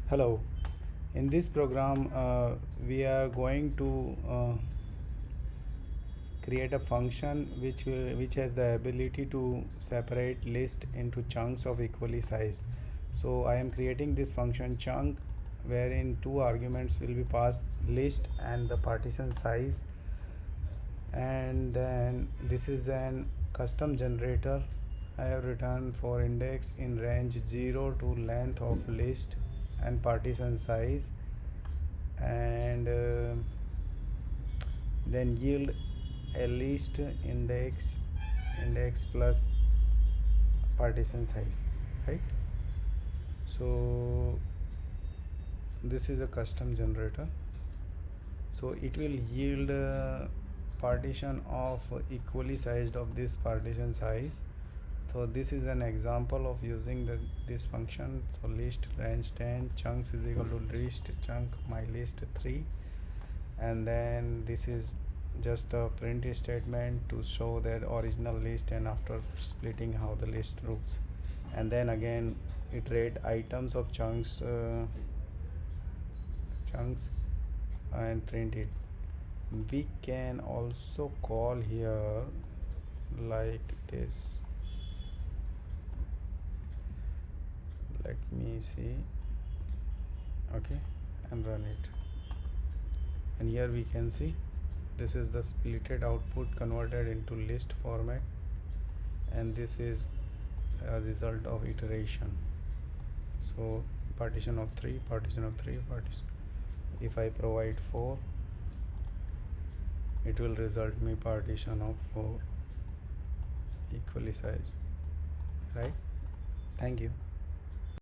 Hello. In this program, we are going to create a function which has the ability to separate list into chunks of equally sized. So I am creating this function chunk, wherein two arguments will be passed: list and the partition size. And then this is an custom generator. I have written for index in range 0 to length of list and partition size, and then yield a list index plus partition size, right? So this is a custom generator, so it will yield a partition of equally sized of this partition size. So this is an example of using this function. So list range 10 chunks is equal to list chunk my list 3, and then this is just a print statement to show that original list and after splitting how the list looks, and then again iterate items of chunks and print it. We can also call here like this. Let me see. Okay, and run it, and here we can see this is the splitted output converted into list format, and this is a result of iteration. So partition of 3, partition of 3, partition. If I provide 4, it will result me partition of 4 equally sized, right? Thank you.